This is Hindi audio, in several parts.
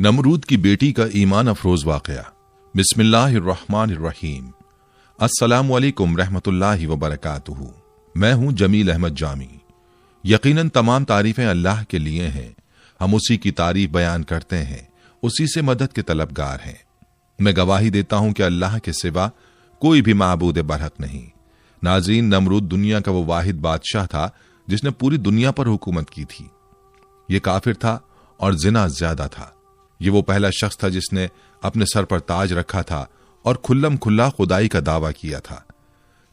नमरूद की बेटी का ईमान अफरोज वाकया। बिस्मिल्लाहिर्रहमानिर्रहीम। अस्सलामु अलैकुम रहमतुल्लाहि व बरकातुहू। मैं हूं जमील अहमद जामी। यकीनन तमाम तारीफें अल्लाह के लिए हैं। हम उसी की तारीफ बयान करते हैं, उसी से मदद के तलबगार हैं। मैं गवाही देता हूं कि अल्लाह के सिवा कोई भी माबूद बरहक नहीं। नाज़रीन, नमरूद दुनिया का वो वाहिद बादशाह था जिसने पूरी दुनिया पर हुकूमत की थी। ये काफिर था और जिना ज्यादा था। ये वो पहला शख्स था जिसने अपने सर पर ताज रखा था और खुल्लम खुल्ला खुदाई का दावा किया था।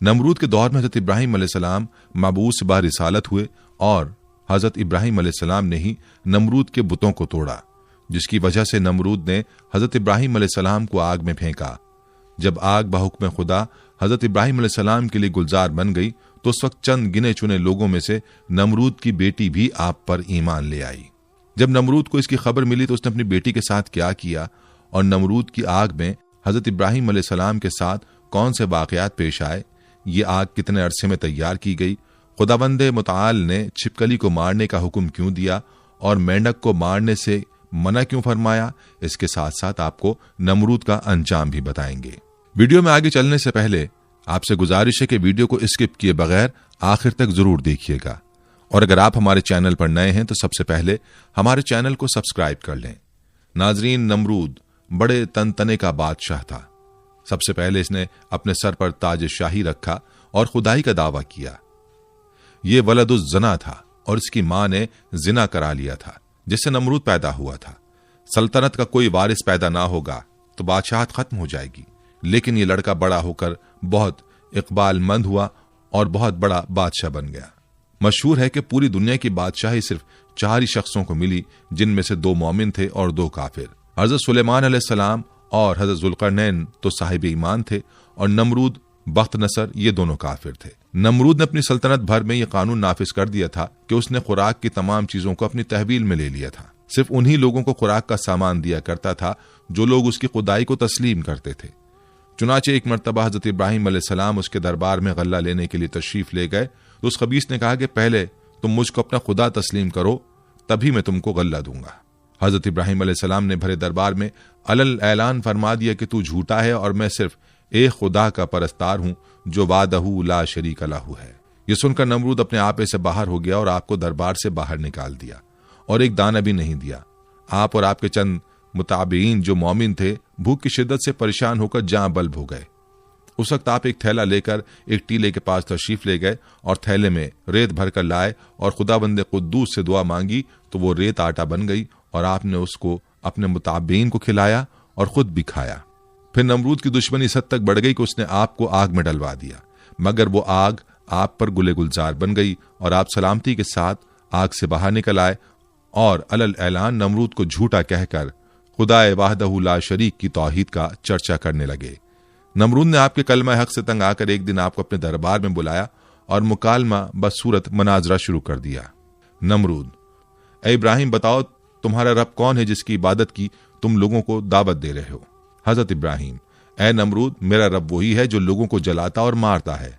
नमरूद के दौर में हजरत इब्राहिम अलैहिस्सलाम मबूस बा रिसालत हुए और हजरत इब्राहिम अलैहिस्सलाम ने ही नमरूद के बुतों को तोड़ा, जिसकी वजह से नमरूद ने हजरत इब्राहिम अलैहिस्सलाम को आग में फेंका। जब आग बहुक्म खुदा हजरत इब्राहिम अलैहिस्सलाम के लिए गुलजार बन गई तो उस वक्त चंद गिने चुने लोगों में से नमरूद की बेटी भी आप पर ईमान ले आई। जब नमरूद को इसकी खबर मिली तो उसने अपनी बेटी के साथ क्या किया और नमरूद की आग में हजरत इब्राहिम अलैहिस्सलाम के साथ कौन से वाकयात पेश आए, ये आग कितने अरसे में तैयार की गई, खुदावंद मुताल ने छिपकली को मारने का हुक्म क्यों दिया और मेंढक को मारने से मना क्यों फरमाया, इसके साथ साथ आपको नमरूद का अंजाम भी बताएंगे। वीडियो में आगे चलने से पहले आपसे गुजारिश है कि वीडियो को स्किप किए बगैर आखिर तक जरूर देखिएगा, और अगर आप हमारे चैनल पर नए हैं तो सबसे पहले हमारे चैनल को सब्सक्राइब कर लें। नाजरीन, नमरूद बड़े तनतने का बादशाह था। सबसे पहले इसने अपने सर पर ताज शाही रखा और खुदाई का दावा किया। यह वलदुज जना था और इसकी मां ने जिना करा लिया था, जिससे नमरूद पैदा हुआ था। सल्तनत का कोई वारिस पैदा ना होगा तो बादशाहत खत्म हो जाएगी, लेकिन यह लड़का बड़ा होकर बहुत इकबालमंद हुआ और बहुत बड़ा बादशाह बन गया। मशहूर है कि पूरी दुनिया की बादशाही सिर्फ 4 ही शख्सों को मिली, जिनमें से 2 मोमिन थे और 2 काफिर। हजरत सुलेमान अलैहिस्सलाम और हजरत जुल्करनैन तो साहिब ईमान थे और नमरूद बख्त नसर ये दोनों काफिर थे। नमरूद ने अपनी सल्तनत भर में यह कानून नाफिज कर दिया था कि उसने खुराक की तमाम चीजों को अपनी तहवील में ले लिया था। सिर्फ उन्हीं लोगों को खुराक का सामान दिया करता था जो लोग उसकी खुदाई को तस्लीम करते थे। चुनाचे एक मरतबा हजरत इब्राहिम अलैहिस्सलाम उसके दरबार में गल्ला लेने के लिए तशरीफ ले गए तो उस खबीस ने कहा कि पहले तुम मुझको अपना खुदा तस्लीम करो, तभी मैं तुमको गल्ला दूंगा। हजरत इब्राहिम अलैहिस्सलाम ने भरे दरबार में अलल ऐलान फरमा दिया कि तू झूठा है और मैं सिर्फ एक खुदा का परस्तार हूं जो वादहू ला शरीक लहू है। यह सुनकर नमरूद अपने आपे से बाहर हो गया और आपको दरबार से बाहर निकाल दिया और एक दाना भी नहीं दिया। आप और आपके चंद मुताबिईन जो मोमिन थे भूख की शिद्दत से परेशान होकर जां बल्ब हो गए। उस वक्त आप एक थैला लेकर एक टीले के पास तशरीफ ले गए और थैले में रेत भरकर लाए और खुदाबंद कुद्दूस से दुआ मांगी तो वो रेत आटा बन गई और आपने उसको अपने मुताबिईन को खिलाया और खुद भी खाया। फिर नमरूद की दुश्मनी इस हद तक बढ़ गई कि उसने आपको आग में डलवा दिया, मगर वो आग आप पर गुले गुलजार बन गई और आप सलामती के साथ आग से बाहर निकल आए और अलल ऐलान नमरूद को झूठा कहकर खुदाए वाहदहू ला शरीक की तौहीद का चर्चा करने लगे। नमरूद ने आपके कलमा हक से तंग आकर एक दिन आपको अपने दरबार में बुलाया और मुकालमा बसूरत मनाजरा शुरू कर दिया। नमरूद: ए इब्राहिम, बताओ तुम्हारा रब कौन है जिसकी इबादत की तुम लोगों को दावत दे रहे हो? हजरत इब्राहिम: ए नमरूद, मेरा रब वही है जो लोगों को जलाता और मारता है।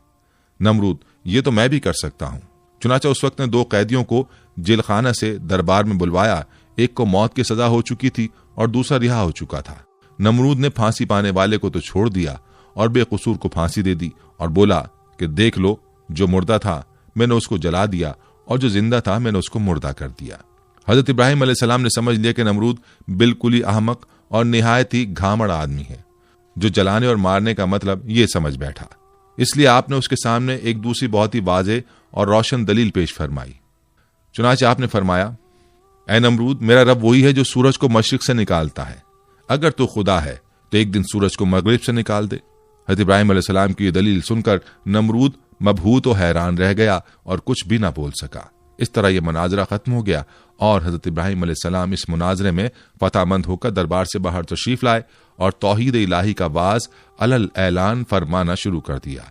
नमरूद: ये तो मैं भी कर सकता हूं। चुनाचा उस वक्त ने 2 कैदियों को जेलखाना से दरबार में बुलवाया। एक को मौत की सजा हो चुकी थी और दूसरा रिहा हो चुका था। नमरूद ने फांसी पाने वाले को तो छोड़ दिया और बेकसूर को फांसी दे दी और बोला कि देख लो, जो मुर्दा था मैंने उसको जला दिया और जो जिंदा था मैंने उसको मुर्दा कर दिया। हजरत इब्राहिम अलैहिस्सलाम ने समझ लिया कि नमरूद बिल्कुल ही अहमक और निहायत ही घामड़ आदमी है, जो जलाने और मारने का मतलब ये समझ बैठा। इसलिए आपने उसके सामने एक दूसरी बहुत ही वाज़ेह और रोशन दलील पेश फरमाई। चुनाचे आपने फरमाया, ए नमरूद, मेरा रब वही है जो सूरज को मशरिक से निकालता है। अगर तू खुदा है तो एक दिन सूरज को मगरिब से निकाल दे। हजरत इब्राहिम अलैहिस्सलाम की यह दलील सुनकर नमरूद मबहूत और हैरान रह गया और कुछ भी ना बोल सका। इस तरह यह मुनाजरा खत्म हो गया और हजरत इब्राहिम अलैहिस्सलाम इस मुनाजरे में फतहमंद होकर दरबार से बाहर तशरीफ लाए और तौहीद इलाही का वाज अलल ऐलान फरमाना शुरू कर दिया।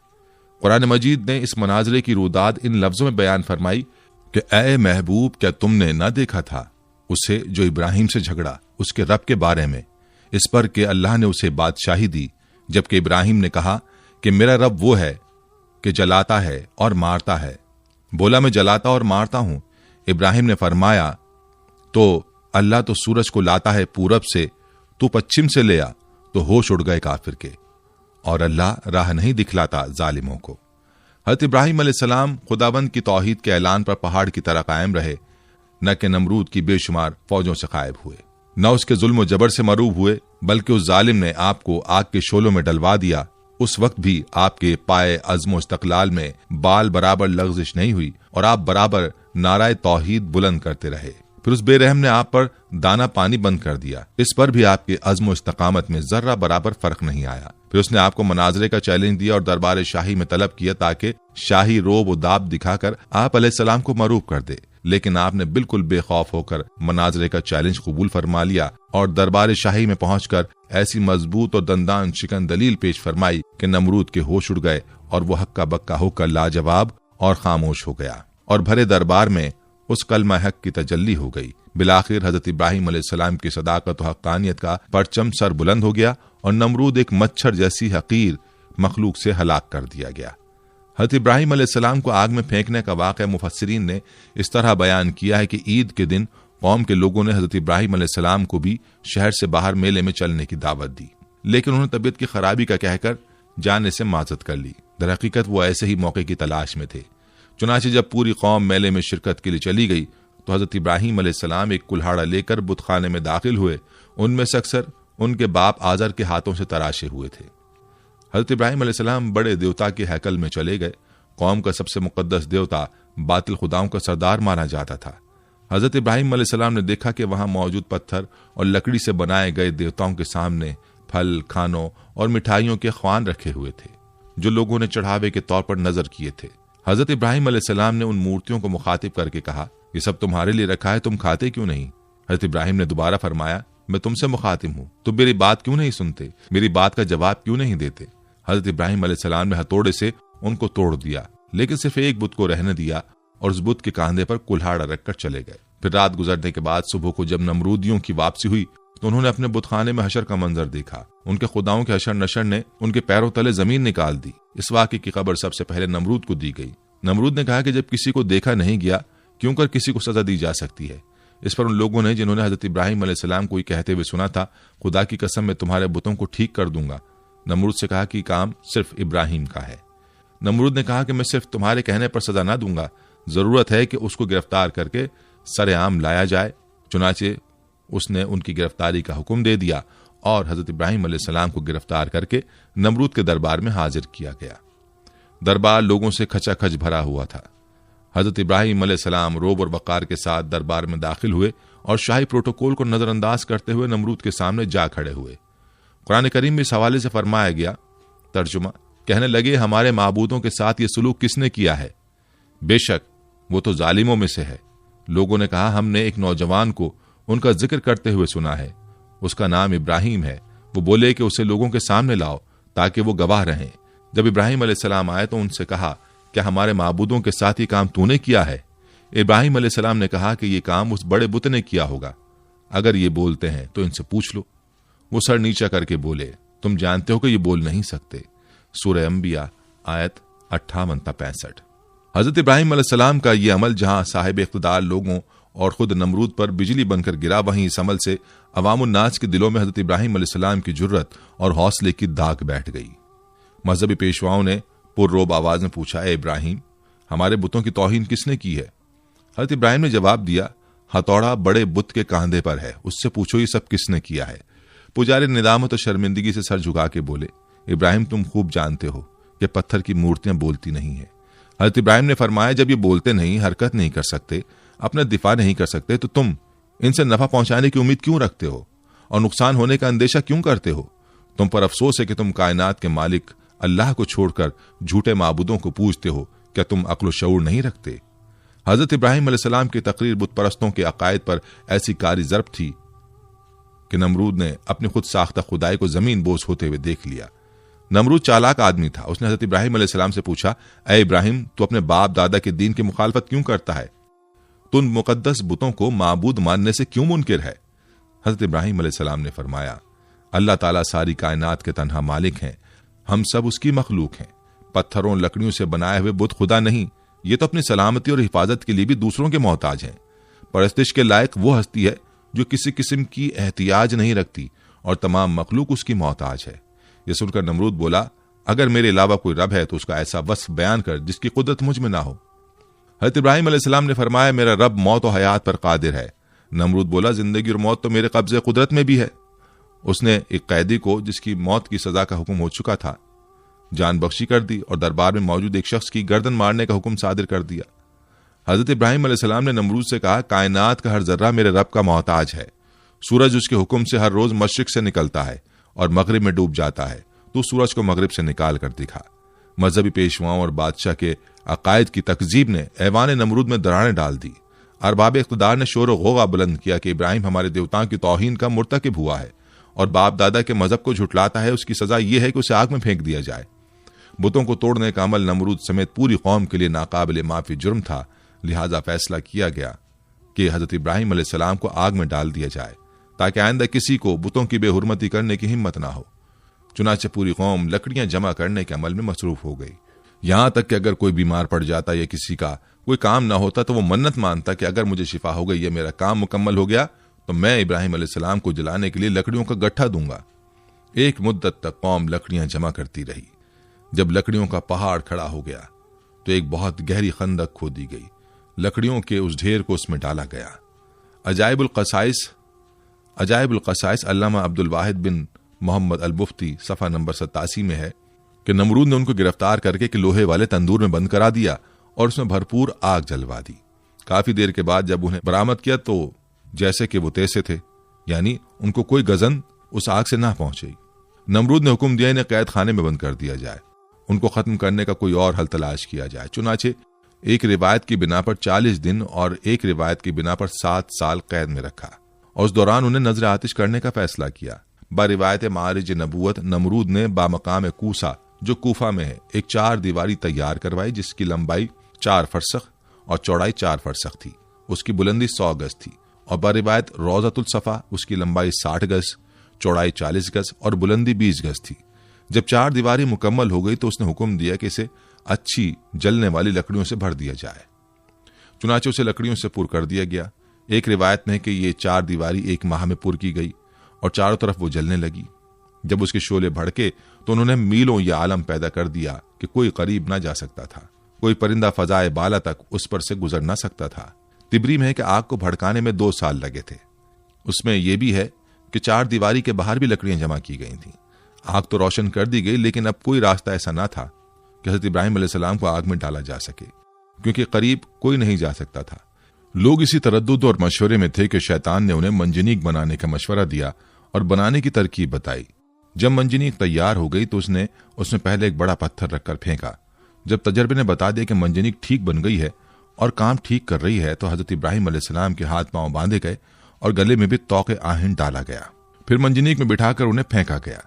कुरान मजीद ने इस मुनाजरे की रुदाद इन लफ्जों में बयान फरमाई कि ए महबूब, क्या तुमने न देखा था उसे जो इब्राहिम से झगड़ा उसके रब के बारे में, इस पर कि अल्लाह ने उसे बादशाही दी, जबकि इब्राहिम ने कहा कि मेरा रब वो है कि जलाता है और मारता है। बोला, मैं जलाता और मारता हूं। इब्राहिम ने फरमाया, तो अल्लाह तो सूरज को लाता है पूरब से, तू पश्चिम से ले आ, तो होश उड़ गए काफिर के। और अल्लाह राह नहीं दिखलाता जालिमों को। हज़रत इब्राहीम अलैहिस्सलाम खुदाबंद की तौहीद के ऐलान पर पहाड़ की तरह कायम रहे, न कि नमरूद की बेशुमार फौजों से गायब हुए, न उसके जुल्म जबर से मरूब हुए, बल्कि उस जालिम ने आपको आग के शोलों में डलवा दिया। उस वक्त भी आपके पाए अज़्म इस्तक़लाल में बाल बराबर लग़ज़िश नहीं हुई और आप बराबर नाराए तौहीद बुलंद करते रहे। फिर उस बेरहम ने आप पर दाना पानी बंद कर दिया, इस पर भी आपके अज़्म इस्तकामत में जर्रा बराबर फर्क नहीं आया। फिर उसने आपको मनाजरे का चैलेंज दिया और दरबार शाही में तलब किया ताकि शाही रोब व दाब दिखाकर आप अलैहिस्सलाम को मरूब कर दे, लेकिन आपने बिल्कुल बेखौफ होकर मनाजरे का चैलेंज कबूल फरमा लिया और दरबार शाही में पहुंचकर ऐसी मजबूत और दंदान शिकन दलील पेश फरमाई कि नमरूद के होश उड़ गए और वो हक्का बक्का होकर लाजवाब और खामोश हो गया और भरे दरबार में उस कलमा हक की तजल्ली हो गई। बिलाखिर हजरत इब्राहीम अलैहिस्सलाम की सदाकत और हक्कानियत का परचम सर बुलंद हो गया और नमरूद एक मच्छर जैसी हकीर मखलूक से हलाक कर दिया गया। हजरत इब्राहीम अलैहिस्सलाम को आग में फेंकने का वाक़या मुफस्सिरीन ने इस तरह बयान किया है कि ईद के दिन कौम के लोगों ने हजरत इब्राहीम अलैहिस्सलाम को भी शहर से बाहर मेले में चलने की दावत दी, लेकिन उन्होंने तबीयत की खराबी का कहकर जाने से माजरत कर ली। दरहकीकत वो ऐसे ही मौके की तलाश में थे। चुनांचे जब पूरी कौम मेले में शिरकत के लिए चली गई तो हजरत इब्राहीम अलैहिस्सलाम एक कुल्हाड़ा लेकर बुतखाने में दाखिल हुए। उनमें से अक्सर उनके बाप आजर के हाथों से तराशे हुए थे। हजरत इब्राहीम अलैहिस्सलाम बड़े देवता के हैकल में चले गए। कौम का सबसे मुकद्दस देवता बातिल खुदाओं का सरदार माना जाता था। हजरत इब्राहीम अलैहिस्सलाम ने देखा कि वहां मौजूद पत्थर और लकड़ी से बनाए गए देवताओं के सामने फल, खानों और मिठाइयों के ख्वान रखे हुए थे जो लोगों ने चढ़ावे के तौर पर नजर किए थे। हजरत इब्राहीम अलैहिस्सलाम ने उन मूर्तियों को मुखातिब करके कहा, ये सब तुम्हारे लिए रखा है, तुम खाते क्यों नहीं? हजरत इब्राहीम ने दोबारा फरमाया, मैं तुमसे मुखातिब हूँ, तुम मेरी बात क्यों नहीं सुनते, मेरी बात का जवाब क्यों नहीं देते? हजरत इब्राहीम अलैहिस्सलाम ने हथौड़े से उनको तोड़ दिया, लेकिन सिर्फ एक बुत को रहने दिया और उस बुत के कांधे पर कुल्हाड़ा रखकर चले गए। फिर रात गुजरने के बाद सुबह को जब नमरूदियों की वापसी हुई तो उन्होंने अपने बुतखाने में हशर का मंजर देखा। उनके खुदाओं के हशर नशर ने उनके पैरों तले जमीन निकाल दी। इस वाक़े की खबर सबसे पहले नमरूद को दी गई। नमरूद ने कहा कि जब किसी को देखा नहीं गया क्यों कर किसी को सजा दी जा सकती है। इस पर उन लोगों ने जिन्होंने हजरत इब्राहीम अलैहिस्सलाम को कहते हुए सुना था, खुदा की कसम मैं तुम्हारे बुतों को ठीक कर दूंगा, नमरूद से कहा कि काम सिर्फ इब्राहीम का है। नमरूद ने कहा कि मैं सिर्फ तुम्हारे कहने पर सजा ना दूंगा, जरूरत है कि उसको गिरफ्तार करके सरेआम लाया जाए। चुनाचे उसने उनकी गिरफ्तारी का हुक्म दे दिया और हजरत इब्राहीम अलैहिस्सलाम को गिरफ्तार करके नमरूद के दरबार में हाजिर किया गया। दरबार लोगों से खचाखच भरा हुआ था। हजरत इब्राहीम अलैहिस्सलाम रोब और वक़ार के साथ दरबार में दाखिल हुए और शाही प्रोटोकॉल को नजरअंदाज करते हुए नमरूद के सामने जा खड़े हुए। कुरान करीम में इस हवाले से फरमाया गया, तर्जुमा, कहने लगे, हमारे माबूदों के साथ ये सुलूक किसने किया है? बेशक वो तो जालिमों में से है। लोगों ने कहा, हमने एक नौजवान को उनका जिक्र करते हुए सुना है, उसका नाम इब्राहीम है। वो बोले कि उसे लोगों के सामने लाओ ताकि वो गवाह रहें। जब इब्राहीम अलैहिस्सलाम आए तो उनसे कहा, क्या हमारे माबूदों के साथ ये काम तूने किया है? इब्राहीम अलैहिस्सलाम ने कहा कि ये काम उस बड़े बुत ने किया होगा, अगर ये बोलते हैं तो इनसे पूछ लो। वो सर नीचा करके बोले, तुम जानते हो कि ये बोल नहीं सकते। सूरह अंबिया आयत 58-65। हजरत इब्राहीम अलैहिस्सलाम का ये अमल जहां साहिब इख्तिदार लोगों और खुद नमरूद पर बिजली बनकर गिरा, वहीं इस अमल से अवामुन्नास के दिलों में हजरत इब्राहीम अलैहिस्सलाम की जुर्रत और हौसले की दाग बैठ गई। मजहबी पेशवाओं ने पुररोब आवाज में पूछा, ए इब्राहीम, हमारे बुतों की तौहीन किसने की है? हजरत इब्राहीम ने जवाब दिया, हथौड़ा बड़े बुत के कांधे पर है, उससे पूछो ये सब किसने किया है। पुजारी निदामत और शर्मिंदगी से सर झुका के बोले, इब्राहीम, तुम खूब जानते हो कि पत्थर की मूर्तियां बोलती नहीं है। हजरत इब्राहीम ने फरमाया, जब ये बोलते नहीं, हरकत नहीं कर सकते, अपना दिफा नहीं कर सकते, तो तुम इनसे नफा पहुंचाने की उम्मीद क्यों रखते हो और नुकसान होने का अंदेशा क्यों करते हो? तुम पर अफसोस है कि तुम कायनात के मालिक अल्लाह को छोड़कर झूठे माबूदों को पूजते हो। क्या तुम अक्ल शऊर नहीं रखते? हजरत इब्राहीम अलैहिस्सलाम की तकरीर बुत परस्तों के अकायद पर ऐसी कारी ज़रब थी कि नमरूद ने अपनी खुद साख्ता खुदाई को जमीन बोझ होते हुए देख लिया। नमरूद चालाक आदमी था। उसने हजरत इब्राहीम अलैहिस्सलाम से पूछा, ए इब्राहीम, तू अपने बाप दादा के दीन की मुखालफत क्यों करता है? तू उन मुकद्दस बुतों को माबूद मानने से क्यों मुनकिर है? हजरत इब्राहीम अलैहिस्सलाम ने फरमाया, अल्लाह ताला सारी कायनात के तन्हा मालिक हैं, हम सब उसकी मखलूक हैं। पत्थरों लकड़ियों से बनाए हुए बुत खुदा नहीं, ये तो अपनी सलामती और हिफाजत के लिए भी दूसरों के मोहताज हैं। परस्तिश के लायक वो हस्ती है जो किसी किस्म की एहतियाज नहीं रखती और तमाम मखलूक उसकी मोहताज है। यह सुनकर नमरूद बोला, अगर मेरे अलावा कोई रब है तो उसका ऐसा वस्फ बयान कर जिसकी कुदरत मुझ में ना हो। हज़रत इब्राहीम अलैहिस्सलाम ने फरमाया, मेरा रब मौत और हयात पर कादिर है। नमरूद बोला, जिंदगी और मौत तो मेरे कब्जे कुदरत में भी है। उसने एक कैदी को, जिसकी मौत की सजा का हुक्म हो चुका था, जान बख्शी कर दी और दरबार में मौजूद एक शख्स की गर्दन मारने का हुक्म सादिर कर दिया। हजरत इब्राहीम अलैहिस्सलाम ने नमरूद से कहा, कायनात का हर जर्रा मेरे रब का मोहताज है। सूरज उसके हुक्म से हर रोज मशरिक से निकलता है और मगरिब में डूब जाता है। तू सूरज को मगरिब से निकाल कर दिखा। मजहबी पेशवाओं और बादशाह के अकायद की तकजीब ने ऐवान नमरूद में दरारें डाल दी। अरबाब इख्तिदार ने शोर गोगा बुलंद किया कि इब्राहिम हमारे देवताओं की तौहीन का मुर्तकिब हुआ है और बाप दादा के मजहब को झुटलाता है। उसकी सजा यह है कि उसे आग में फेंक दिया जाए। बुतों को तोड़ने का अमल नमरूद समेत पूरी कौम के लिए नाकाबिल माफी जुर्म था। लिहाजा फैसला किया गया कि हजरत इब्राहीम अलैहिस्सलाम को आग में डाल दिया जाए ताकि आइंदा किसी को बुतों की बेहुरमती करने की हिम्मत ना हो। चुनाचे पूरी कौम लकड़ियां जमा करने के अमल में मसरूफ हो गई। यहां तक कि अगर कोई बीमार पड़ जाता या किसी का कोई काम ना होता तो वो मन्नत मानता कि अगर मुझे शिफा हो गई या मेरा काम मुकम्मल हो गया तो मैं इब्राहीम अलैहिस्सलाम को जलाने के लिए लकड़ियों का गट्ठा दूंगा। एक मुद्दत तक कौम लकड़ियां जमा करती रही। जब लकड़ियों का पहाड़ खड़ा हो गया तो एक बहुत गहरी खंदक खोदी गई। लकड़ियों के उस ढेर को उसमें डाला गया। अजाइबुल क़साइस अल्लामा अब्दुल वाहिद बिन मोहम्मद अल मुफ्ती सफ़ा नंबर 87 में है कि नमरूद ने उनको गिरफ्तार करके कि लोहे वाले तंदूर में बंद करा दिया और उसमें भरपूर आग जलवा दी। काफी देर के बाद जब उन्हें बरामद किया तो जैसे कि वो तैसे थे, यानी उनको कोई गजन उस आग से ना पहुंची। नमरूद ने हुक्म दिया इन्हें कैद खाने में बंद कर दिया जाए, उनको खत्म करने का कोई और हल तलाश किया जाए। चुनाचे एक रिवायत की बिना पर 40 दिन और एक रिवायत की बिना पर 7 साल कैद में रखा और उस दौरान उन्हें नजर आतिश करने का फैसला किया। बारिवायत मारिज नबूवत नमरूद ने बामकाम कूसा जो कूफा में है एक 4 दीवारी तैयार करवाई जिसकी लंबाई 4 फरसख और चौड़ाई 4 फरसख थी। उसकी बुलंदी 100 गज थी। और बारिवायत रोज़तुल सफ़ा उसकी लंबाई 60 गज, चौड़ाई 40 गज और बुलंदी 20 गज थी। जब 4 दीवारी मुकम्मल हो गई तो उसने हुक्म दिया कि इसे अच्छी जलने वाली लकड़ियों से भर दिया जाए। चुनाचे उसे लकड़ियों से पुर कर दिया गया। एक रिवायत में है कि ये 4 दीवारी 1 माह में पुर की गई और चारों तरफ वो जलने लगी। जब उसके शोले भड़के तो उन्होंने मीलों यह आलम पैदा कर दिया कि कोई करीब ना जा सकता था, कोई परिंदा फजाए बाला तक उस पर से गुजर ना सकता था। तिबरी में है कि आग को भड़काने में 2 साल लगे थे। उसमें यह भी है कि 4 दीवारी के बाहर भी लकड़ियां जमा की गई थीं। आग तो रोशन कर दी गई लेकिन अब कोई रास्ता ऐसा ना था कि हज़रत इब्राहीम अलैहिस्सलाम को आग में डाला जा सके, क्योंकि करीब कोई नहीं जा सकता था। लोग इसी तरद्दुद और मशवरे में थे कि शैतान ने उन्हें मंजनीक बनाने का मशवरा दिया और बनाने की तरकीब बताई। जब मंजनीक तैयार हो गई तो उसने उसमें पहले एक बड़ा पत्थर रखकर फेंका। जब तजर्बे ने बता दिया कि मंजनीक ठीक बन गई है और काम ठीक कर रही है तो हज़रत इब्राहीम अलैहिस्सलाम के हाथ पांव बांधे गए और गले में भी तौके आहिन डाला गया। फिर मंजनीक में बिठाकर उन्हें फेंका गया।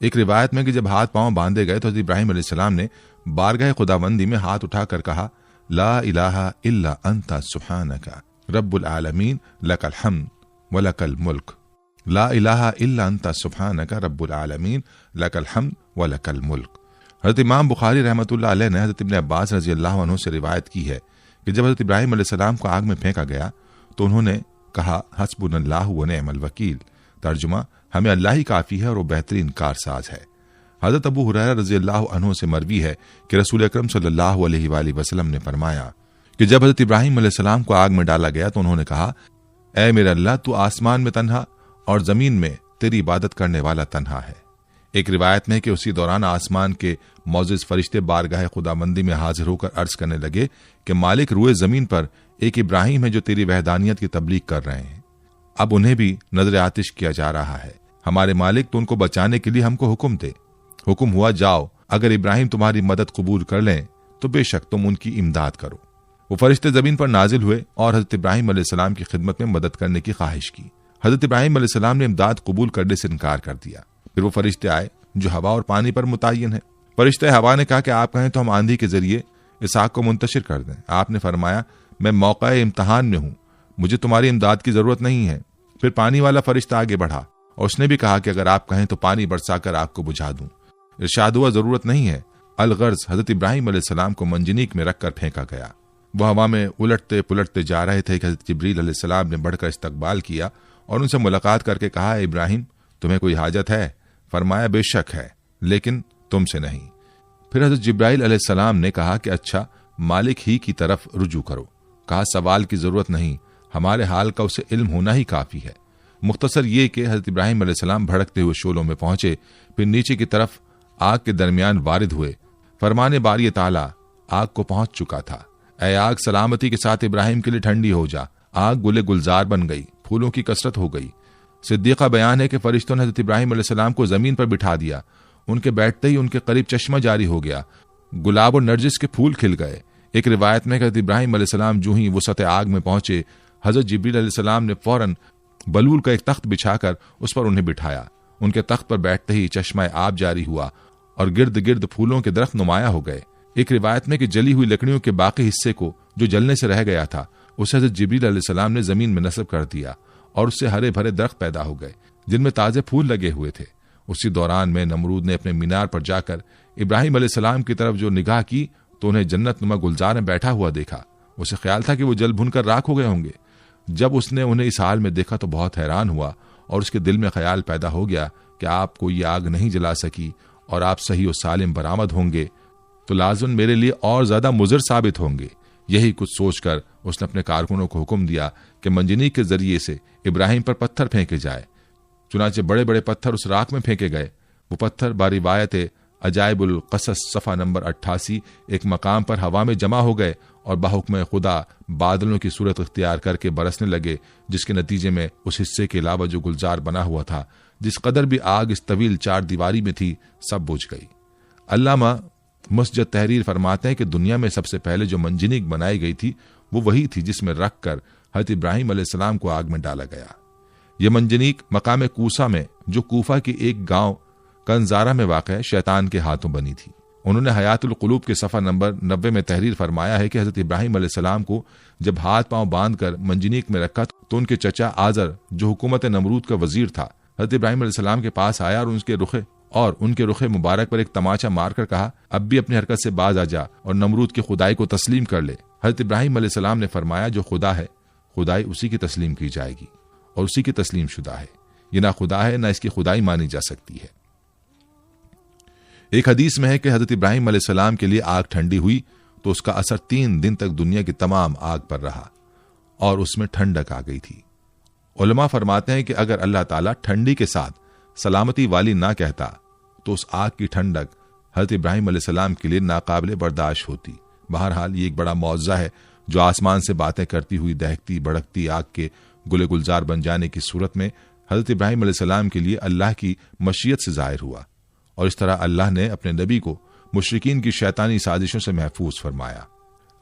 एक रिवायत में कि जब हाथ पांव बांधे गए तो हज़रत इब्राहीम अलैहिस्सलाम ने बारगाह खुदाबंदी में हाथ उठाकर कहा, ला इलाहा इल्ला अंता सुब्हानका रब्बुल आलमीन लकल हम्द व लकल मुल्क। ला इलाहा इल्ला अंता सुब्हानका रब्बुल आलमीन लकल हम्द व लकल मुल्क। हज़रत इमाम बुखारी रहमतुल्लाह अलैह ने हज़रत इब्न अब्बास रज़ी अल्लाह अन्हु से रिवायत की है कि जब हज़रत इब्राहीम अलैहिस्सलाम को आग में फेंका गया तो उन्होंने कहा, हस्बुनल्लाहु व निअमल वकील। तर्जुमा, हमें अल्लाह ही काफी है और वो बेहतरीन कारसाज है। हज़रत अबू हुरैरा रज़ी अल्लाह अन्हु से मरवी है कि रसूल अकरम सल्लल्लाहु अलैहि वसल्लम ने फरमाया कि जब हज़रत इब्राहीम अलैहिस्सलाम को आग में डाला गया तो उन्होंने कहा, ऐ मेरे अल्लाह, तू आसमान में तन्हा और जमीन में तेरी इबादत करने वाला तन्हा है। एक रिवायत में कि उसी दौरान आसमान के मौजिज़ फरिश्ते बारगाह खुदाबंदी में हाजिर होकर अर्ज करने लगे कि मालिक, रुए जमीन पर एक इब्राहीम है जो तेरी वहदानियत की तबलीग कर रहे हैं। अब उन्हें भी नजर आतिश किया जा रहा है। हमारे मालिक, तो उनको बचाने के लिए हमको हुक्म दे। हुक्म हुआ, जाओ, अगर इब्राहीम तुम्हारी मदद कबूल कर लें तो बेशक तुम उनकी इमदाद करो। वो फरिश्ते जमीन पर नाजिल हुए और हज़रत इब्राहीम अलैहिस्सलाम की खिदमत में मदद करने की ख्वाहिश की। हज़रत इब्राहीम अलैहिस्सलाम ने इमदाद कबूल करने से इनकार कर दिया। फिर वो फरिश्ते आए जो हवा और पानी पर मुतय्यन है। फरिश्ते हवा ने कहा कि आप कहें तो हम आंधी के जरिए इस आग को मुंतशिर कर दें। आपने फरमाया, मैं मौका इम्तहान में हूं, मुझे तुम्हारी इमदाद की जरूरत नहीं है। फिर पानी वाला फरिश्ता आगे बढ़ा और उसने भी कहा कि अगर आप कहें तो पानी बरसाकर आग को बुझा दूं। इरशाद हुआ, जरूरत नहीं है। अलगर्ज हज़रत इब्राहीम अलैहिस्सलाम को मंजनीक में रखकर फेंका गया। वह हवा में उलटते पुलटते जा रहे थे कि हज़रत जिब्रील अलैहिस्सलाम ने बढ़कर इस्तकबाल किया और उनसे मुलाकात करके कहा, इब्राहिम तुम्हें कोई हाजत है? फरमाया, बेशक है, लेकिन तुमसे नहीं। फिर हज़रत जिब्राइल अलैहिस्सलाम ने कहा कि अच्छा, मालिक ही की तरफ रुजू करो। कहा, सवाल की जरूरत नहीं, हमारे हाल का उसे इल्म होना ही काफी है। मुख्तसर ये कि हज़रत इब्राहिम अलैहिस्सलाम भड़कते हुए शोलों में पहुंचे, फिर नीचे की तरफ आग के दरमियान वारिद हुए। फरमाने बारी ताला आग को पहुंच चुका था। ऐ आग, सलामती के साथ इब्राहिम के लिए ठंडी हो जा। आग गुले गुलजार बन गई, फूलों की कसरत हो गई। सिद्दीक़ा बयान है कि फरिश्तों ने हज़रत इब्राहिम अलैहिस्सलाम को जमीन पर बिठा दिया। उनके बैठते ही उनके करीब चश्मा जारी हो गया, गुलाब और नरजिस के फूल खिल गए। एक रिवायत में हज़रत इब्राहिम अलैहिस्सलाम जो ही वसत आग में पहुंचे, हज़रत जिब्रील अलैहिस्सलाम ने फौरन बलूल का एक तख्त बिछाकर उस पर उन्हें बिठाया। उनके तख्त पर बैठते ही चश्मा आब जारी हुआ और गिर्द गिर्द फूलों के दरख्त नुमाया हो गए। एक रिवायत में कि जली हुई लकड़ियों के बाकी हिस्से को, जो जलने से रह गया था, उसे हज़रत जिब्रील अलैहिस्सलाम ने जमीन में नस्ब कर दिया और उससे हरे भरे दरख्त पैदा हो गए जिनमें ताजे फूल लगे हुए थे। उसी दौरान में नमरूद ने अपने मीनार पर जाकर इब्राहिम अलैहिस्सलाम की तरफ जो निगाह की तो उन्हें जन्नत नुमा गुलजार में बैठा हुआ देखा। उसे ख्याल था कि वो जल भुनकर राख हो गए होंगे। जब उसने उन्हें इस हाल में देखा तो बहुत हैरान हुआ और उसके दिल में ख्याल पैदा हो गया कि आपको ये आग नहीं जला सकी और आप सही और सालिम बरामद होंगे तो लाज़िम मेरे लिए और ज्यादा मुज़र साबित होंगे। यही कुछ सोचकर उसने अपने कारकुनों को हुक्म दिया कि मंजनीक के जरिए से इब्राहिम पर पत्थर फेंके जाए। चुनाचे बड़े बड़े पत्थर उस राख में फेंके गए। वो पत्थर बारिवायत अजाइबुल क़सस सफ़ा नंबर 88 एक मकाम पर हवा में जमा हो गए और बाहुक्म खुदा बादलों की सूरत इख्तियार करके बरसने लगे, जिसके नतीजे में उस हिस्से के अलावा जो गुलजार बना हुआ था, जिस कदर भी आग इस तवील चार दीवारी में थी, सब बुझ गई। अल्लामा मुस्जद तहरीर फरमाते हैं कि दुनिया में सबसे पहले जो मंजनीक बनाई गई थी वो वही थी जिसमें रख कर हज़रत इब्राहिम अलैहिस्सलाम को आग में डाला गया। यह मंजनीक मकाम कूसा में, जो कूफा की एक गांव कंजारा में वाक़ है, शैतान के हाथों बनी थी। उन्होंने हयातुल क़ुलूब के सफ़ा नंबर 90 में तहरीर फरमाया है कि हज़रत इब्राहिम अलैहिस्सलाम को जब हाथ पांव बांधकर मंजनीक में रखा तो उनके चचा आजर, जो हुकूमत नमरूद का वजीर था, हज़रत इब्राहिम अलैहिस्सलाम के पास आया और उनके रुखे मुबारक पर एक तमाचा मारकर कहा, अब भी अपनी हरकत से बाज आ जा और नमरूद की खुदाई को तस्लीम कर ले। हज़रत इब्राहिम अलैहिस्सलाम ने फरमाया, जो खुदा है खुदाई उसी की तस्लीम की जाएगी और उसी की तस्लीम शुदा है। ये ना खुदा है, ना इसकी खुदाई मानी जा सकती है। एक हदीस में है कि हज़रत इब्राहिम अलैहिस्सलाम के लिए आग ठंडी हुई तो उसका असर 3 दिन तक दुनिया की तमाम आग पर रहा और उसमें ठंडक आ गई थी। उलमा फरमाते हैं कि अगर अल्लाह ताला ठंडी के साथ सलामती वाली ना कहता तो उस आग की ठंडक हज़रत इब्राहिम अलैहिस्सलाम के लिए नाकाबिले बर्दाश्त होती। बहरहाल ये एक बड़ा मौजज़ा है जो आसमान से बातें करती हुई दहकती भड़कती आग के गुले गुलजार बन जाने की सूरत में हज़रत इब्राहिम अलैहिस्सलाम के लिए अल्लाह की मशीयत से ज़ाहिर हुआ और इस तरह अल्लाह ने अपने नबी को मुशरिकीन की शैतानी साजिशों से महफूज फरमाया।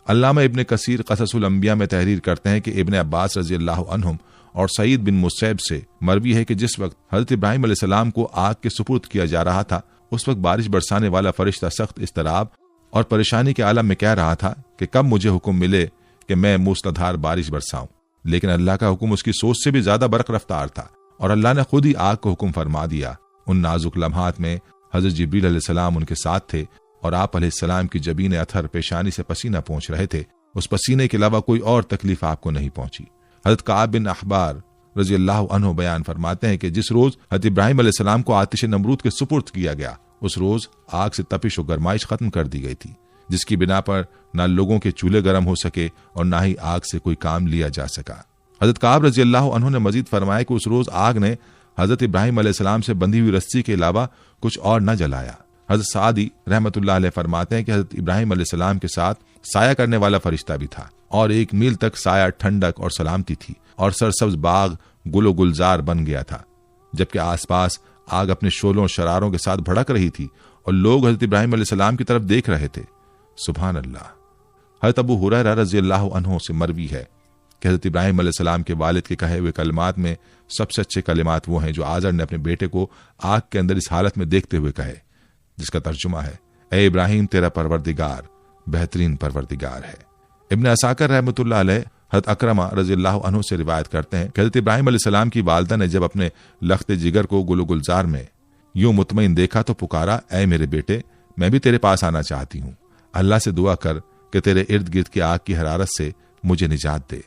अल्लामा इब्न कसीर क़ससुल अंबिया में तहरीर करते हैं कि इब्न अब्बास रज़ियल्लाहु अन्हुम और सईद बिन मुसैब से मरवी है कि जिस वक्त हज़रत इब्राहिम अलैहिस्सलाम को आग के सुपुर्द किया जा रहा था, उस वक्त बारिश बरसाने वाला फरिश्ता सख्त इस्तराब और परेशानी के आलम में कह रहा था कि कब मुझे हुक्म मिले कि मैं मूसलाधार बारिश बरसाऊं। लेकिन अल्लाह का हुक्म उसकी सोच से भी ज्यादा बरक रफ्तार था और अल्लाह ने खुद ही आग को हुक्म फरमा दिया। उन नाजुक लम्हात में हज़रत जिब्रील अलैहिस्सलाम उनके साथ थे और आप अलैहिस्सलाम की जबीन अथर पेशानी से पसीना पहुंच रहे थे। उस पसीने के अलावा कोई और तकलीफ आपको नहीं पहुंची। हज़रत काब बिन अहबार रज़ियल्लाहु अन्हु बयान फरमाते हैं कि जिस रोज हज़रत इब्राहिम अलैहिस्सलाम को आतिश नमरूद के सुपुर्द किया गया, उस रोज आग से तपिश और गरमाइश खत्म कर दी गई थी, जिसकी बिना पर न लोगों के चूल्हे गर्म हो सके और न ही आग से कोई काम लिया जा सका। हज़रत काब रज़ियल्लाहु अन्हु ने मजीद फरमाया कि उस रोज आग ने हज़रत इब्राहिम अलैहिस्सलाम से बंधी हुई रस्सी के अलावा कुछ और न जलाया। हज़रत सादी रहमतुल्लाह अलैह फरमाते हैं कि हज़रत इब्राहिम अलैहिस्सलाम के साथ साया करने वाला फरिश्ता भी था और 1 मील तक साया ठंडक और सलामती थी और सरसब्ज बाग गुलो गुलजार बन गया था, जबकि आसपास आग अपने शोलों और शरारों के साथ भड़क रही थी और लोग हज़रत इब्राहिम अलैहिस्सलाम की तरफ देख रहे थे। सुभान अल्लाह। हज़रत अबू हुरैरा रज़ियल्लाहु अन्हु से मरवी है कि हज़रत इब्राहिम अलैहिस्सलाम के वालिद के कहे हुए कलमात में सबसे अच्छे कलिमात वो हैं जो आजर ने अपने बेटे को आग के अंदर इस हालत में देखते हुए कहे, जिसका तर्जुमा है, ए इब्राहिम तेरा परवरदिगार बेहतरीन परवरदिगार है। इब्न असाकर रहमतुल्लाह अलैह हज़रत अकरमा रज़ियल्लाहु अन्हु से रिवायत करते हैं कि हज़रत इब्राहिम अलैहिस्सलाम की वालिदा ने जब अपने लख्त जिगर को गुलो गुलजार में यूं मुतमईन देखा तो पुकारा, ए मेरे बेटे, मैं भी तेरे पास आना चाहती हूँ, अल्लाह से दुआ कर कि तेरे इर्द गिर्द की आग की हरारत से मुझे निजात दे।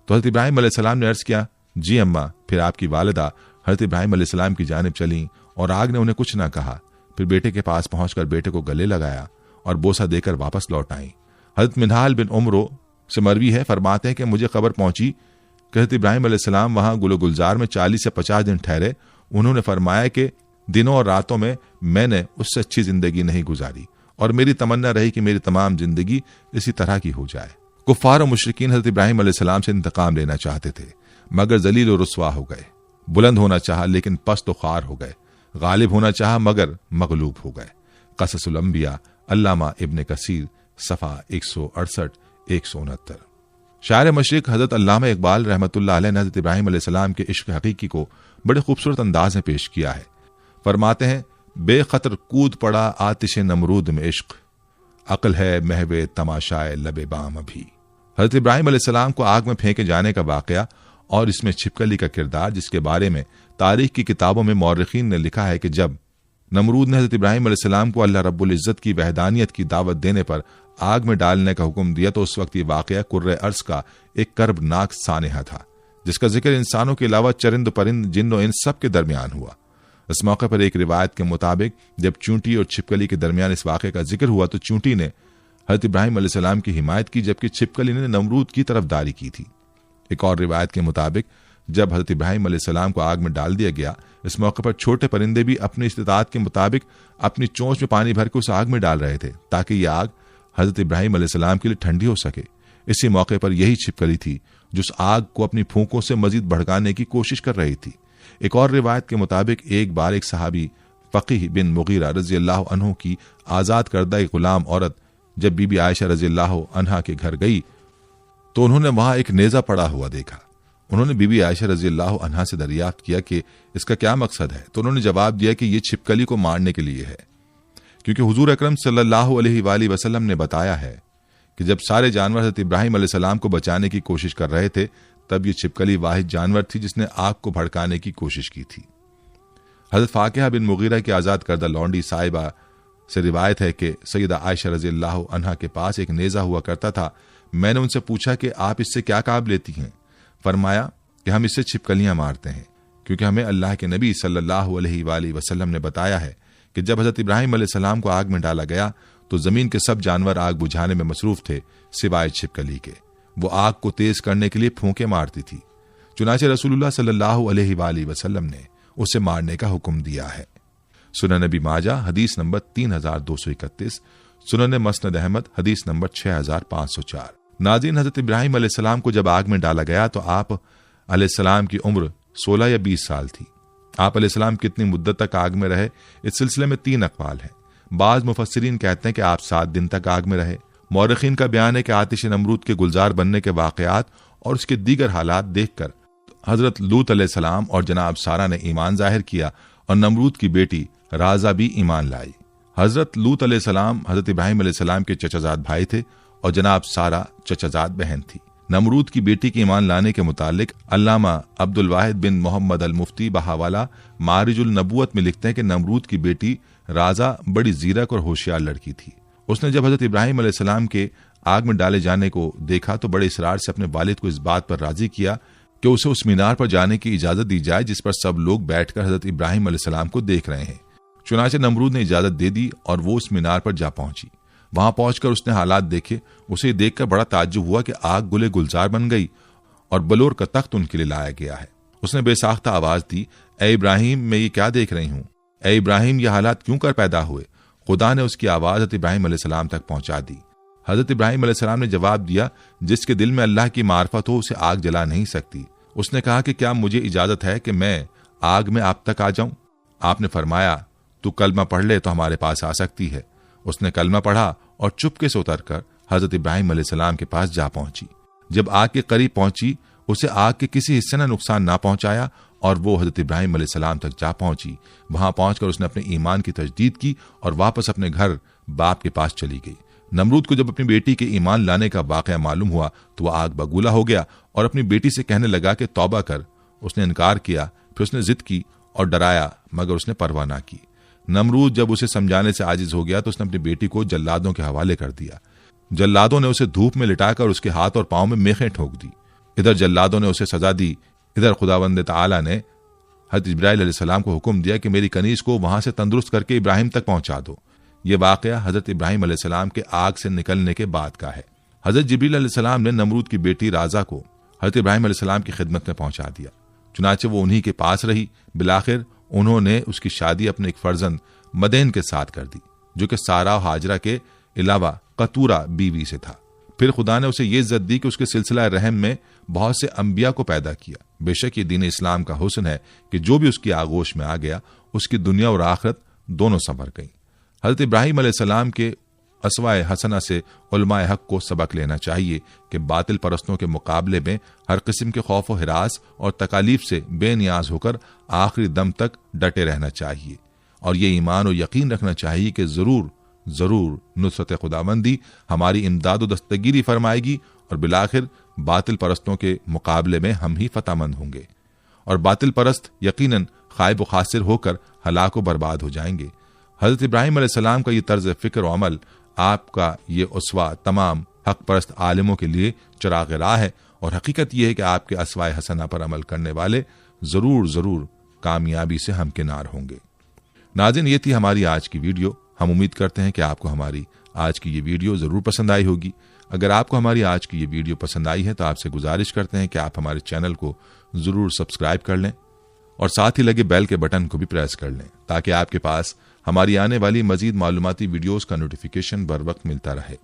तो हज़रत इब्राहिम अलैहिस्सलाम ने अर्ज किया, जी अम्मा। फिर आपकी वालिदा हज़रत इब्राहिम अलैहिस्सलाम की जानिब चली और आग ने उन्हें कुछ न कहा। फिर बेटे के पास पहुंचकर बेटे को गले लगाया और बोसा देकर वापस लौट आई। हज़रत मिनहाल बिन उमरो से मरवी है, फरमाते हैं कि मुझे खबर पहुंची कि हज़रत इब्राहिम अलैहिस्सलाम वहां गुलो गुलजार में 40 से 50 दिन ठहरे। उन्होंने फरमाया कि दिनों और रातों में मैंने उससे अच्छी जिंदगी नहीं गुजारी और मेरी तमन्ना रही कि मेरी तमाम जिंदगी इसी तरह की हो जाए। कुफ्फार और मुशरिकीन हज़रत इब्राहिम अलैहिस्सलाम से इंतकाम लेना चाहते थे, मगर जलील और रुस्वा हो गए। बुलंद होना चाहा लेकिन पस्त ख्वार हो गए। गालिब होना चाहा मगर मगलूब हो गए। क़ससुल अंबिया, अल्लामा इब्ने कसीर, सफ़ा 168-169। शायर मशरिक हज़रत अल्लामा इकबाल रहमतुल्लाह अलैह ने हज़रत इब्राहिम अलैहिस्सलाम के इश्क हकीकी को बड़े खूबसूरत अंदाज में पेश किया है। फरमाते हैं, बेखतर कूद पड़ा आतिश नमरूद में इश्क, अक्ल है महवे तमाशाए लबे बाम अभी। हज़रत इब्राहिम अलैहिस्सलाम को आग में फेंके जाने का वाक़या और इसमें छिपकली का किरदार, जिसके बारे में तारीख की किताबों में मौरखीन ने लिखा है कि जब नमरूद ने हज़रत इब्राहिम अलैहिस्सलाम को अल्लाह रब्बुल इज़्ज़त की वहदानियत की दावत देने पर आग में डालने का हुक्म दिया, तो उस वक्त ये वाक़या कुर्रे अर्ज़ का एक कर्बनाक सानेहा था, जिसका जिक्र इंसानों के अलावा चरिंद परिंद जिन्नो इन सब के दरमियान हुआ। इस मौके पर एक रिवायत के मुताबिक जब चूंटी और छिपकली के दरमियान इस वाक़े का जिक्र हुआ तो चूंटी ने हज़रत इब्राहिम अलैहिस्सलाम की हिमायत की, जबकि छिपकली ने नमरूद की तरफदारी की थी। एक और रिवायत के मुताबिक जब हज़रत इब्राहिम अलैहिस्सलाम को आग में डाल दिया गया, इस मौके पर छोटे परिंदे भी अपनी इस्तिताअत के मुताबिक अपनी चोंच में पानी भर के उस आग में डाल रहे थे, ताकि यह आग हज़रत इब्राहिम अलैहिस्सलाम के लिए ठंडी हो सके। इसी मौके पर यही छिपकली थी जो उस आग को अपनी फूंकों से मजीद भड़काने की कोशिश कर रही थी। एक और रिवायत के मुताबिक एक बार एक सहाबी फ़क़ीह बिन मुगीरा रज़ियल्लाहु अन्हु की आज़ाद करदा एक गुलाम औरत जब बीबी आयशा रज़ियल्लाहु अन्हा के घर गई तो उन्होंने वहां एक नेज़ा पड़ा हुआ देखा। उन्होंने बीबी आयशा रज़ियल्लाहु अन्हा से दरियाफ्त किया कि इसका क्या मकसद है, तो उन्होंने जवाब दिया कि यह छिपकली को मारने के लिए है, क्योंकि हुजूर अकरम सल्लल्लाहु अलैहि वसल्लम ने बताया है कि जब सारे जानवर हज़रत इब्राहिम अलैहिस्सलाम को बचाने की कोशिश कर रहे थे, तब ये छिपकली वाहिद जानवर थी जिसने आग को भड़काने की कोशिश की थी। हज़रत फाकिहा बिन मुगीरा की आज़ाद करदा लौंडी साहिबा से रिवायत है कि सैयदा आयशा रज़ियल्लाहु अन्हा के पास एक नेज़ा हुआ करता था। मैंने उनसे पूछा कि आप इससे क्या काम लेती हैं? फरमाया कि हम इससे छिपकलियां मारते हैं, क्योंकि हमें अल्लाह के नबी सल्लल्लाहु अलैहि वसल्लम ने बताया है कि जब हज़रत इब्राहिम अलैहिस्सलाम को आग में डाला गया तो ज़मीन के सब जानवर आग बुझाने में मसरूफ थे सिवाय छिपकली के। वो आग को तेज करने के लिए फूंके मारती थी। चुनाचे रसूलुल्लाह सल्लल्लाहु अलैहि वसल्लम ने उसे मारने का हुक्म दिया है। सुनन नबी माजा हदीस नंबर 3231, सुनन मसनद अहमद हदीस नंबर 6504। नाज़रीन, हज़रत इब्राहिम अलैहिस्सलाम को जब आग में डाला गया तो आप अलैहिस्सलाम की उम्र 16 या 20 साल थी। आप अलैहिस्सलाम कितनी मुद्दत तक आग में रहे, इस सिलसिले में 3 अक़वाल हैं। बाज़ मुफस्सिरीन कहते हैं कि आप 7 दिन तक आग में रहे। मौरखीन का बयान है कि आतिश नमरूद के गुलजार बनने के वाक़यात और उसके दीगर हालात देखकर हज़रत लूत अलैहिस्सलाम और जनाब सारा ने ईमान जाहिर किया और नमरूद की बेटी राजा भी ईमान लाई। हज़रत लूत अलैहिस्सलाम हज़रत इब्राहिम अलैहिस्सलाम के चचाजाद भाई थे और जनाब सारा चचाजाद बहन थी। नमरूद की बेटी के ईमान लाने के मुतालिक अल्लामा अब्दुल वाहिद बिन मोहम्मद अल मुफ्ती बहावाला मारिजुल नबूवत में लिखते हैं कि नमरूद की बेटी राजा बड़ी ज़ीरक और होशियार लड़की थी। उसने जब हज़रत इब्राहिम अलैहिस्सलाम के आग में डाले जाने को देखा तो बड़े इसरार से अपने वालिद को इस बात पर राजी किया कि उसे उस मीनार पर जाने की इजाजत दी जाए जिस पर सब लोग बैठकर हज़रत इब्राहिम अलैहिस्सलाम को देख रहे हैं। चुनाचे नमरूद ने इजाजत दे दी और वो उस मीनार पर जा पहुंची। वहां पहुंचकर उसने हालात देखे। उसे देखकर बड़ा ताज्जुब हुआ कि आग गुले गुलजार बन गई और बलोर का तख्त उनके लिए लाया गया है। उसने बेसाख्ता आवाज दी, ए इब्राहिम, मैं ये क्या देख रही हूँ? ए इब्राहिम, ये हालात क्यों कर पैदा हुए? खुदा ने उसकी आवाज हज़रत इब्राहिम अलैहिस्सलाम तक पहुंचा दी। हज़रत इब्राहिम अलैहिस्सलाम ने जवाब दिया, जिसके दिल में अल्लाह की मार्फत हो उसे आग जला नहीं सकती। उसने कहा कि क्या मुझे इजाजत है कि मैं आग में आप तक आ जाऊं? आपने फरमाया, तू कलमा पढ़ ले तो हमारे पास आ सकती है। उसने कलमा पढ़ा और चुपके से उतरकर हज़रत इब्राहिम अलैहिस्सलाम के पास जा पहुंची। जब आग के करीब पहुंची, उसे आग के किसी हिस्से ने नुकसान ना पहुंचाया और वो हज़रत इब्राहिम अलैहिस्सलाम तक जा पहुंची। वहां पहुंचकर उसने अपने ईमान की तजदीद की और वापस अपने घर बाप के पास चली गई। नमरूद को जब अपनी बेटी के ईमान लाने का वाक़या मालूम हुआ तो वह आग बगूला हो गया और अपनी बेटी से कहने लगा कि तौबा कर। उसने इनकार किया। फिर उसने जिद की और डराया, मगर उसने परवाह ना की। नमरूद जब उसे समझाने से आजिज हो गया तो उसने अपनी बेटी को जल्लादों के हवाले कर दिया। जल्लादों ने उसे धूप में लिटाकर उसके हाथ और पांव में मेखें ठोक दी। इधर जल्लादों ने उसे सजा दी, इधर खुदावंद ताला ने हज़रत जिब्राइल अलैहिस्सलाम को हुक्म दिया कि मेरी कनीज को वहां से तंदुरुस्त करके इब्राहिम तक पहुंचा दो। ये वाकया हज़रत इब्राहिम अलैहिस्सलाम के आग से निकलने के बाद का है। हज़रत जिब्रील अलैहिस्सलाम ने नमरूद की बेटी राजा को हज़रत इब्राहिम अलैहिस्सलाम की खिदमत में पहुंचा दिया। चुनाचे वो उन्हीं के पास रही। बिलाखिर उन्होंने उसकी शादी अपने एक फर्जंद मदेन के साथ कर दी, जो कि सारा और हाजरा के अलावा कतूरा बीवी से था। फिर खुदा ने उसे ये इज्जत दी कि उसके सिलसिला रहम में बहुत से अंबिया को पैदा किया। बेशक ये दीन इस्लाम का हुस्न है कि जो भी उसकी आगोश में आ गया उसकी दुनिया और आखिरत दोनों संवर गई। हज़रत इब्राहिम अलैहिस्सलाम के असवाए हसना से उलमाए हक को सबक लेना चाहिए कि बातिल परस्तों के मुकाबले में हर किस्म के खौफ व हिरास और तकालीफ से बेनियाज होकर आखिरी दम तक डटे रहना चाहिए और ये ईमान और यकीन रखना चाहिए कि जरूर जरूर नुसरत खुदाबंदी हमारी इमदाद व दस्तगीरी फरमाएगी और बिलाखिर बातिल परस्तों के मुकाबले में हम ही फतहमंद होंगे और बातिल परस्त यकीनन खाइब व खासिर होकर हलाक व बर्बाद हो जाएंगे। हज़रत इब्राहिम अलैहिस्सलाम का ये तर्ज फिक्र और अमल, आपका ये उसवा तमाम हक परस्त आलिमों के लिए चिराग राह है और हकीकत यह है कि आपके असवाए हसना पर अमल करने वाले जरूर जरूर कामयाबी से हमकिनार होंगे। नाज़रीन, ये थी हमारी आज की वीडियो। हम उम्मीद करते हैं कि आपको हमारी आज की ये वीडियो जरूर पसंद आई होगी। अगर आपको हमारी आज की ये वीडियो पसंद आई है तो आपसे गुजारिश करते हैं कि आप हमारे चैनल को जरूर सब्सक्राइब कर लें और साथ ही लगे बेल के बटन को भी प्रेस कर लें ताकि आपके पास हमारी आने वाली मजीद मालूमाती वीडियोस का नोटिफिकेशन बर वक्त मिलता रहे।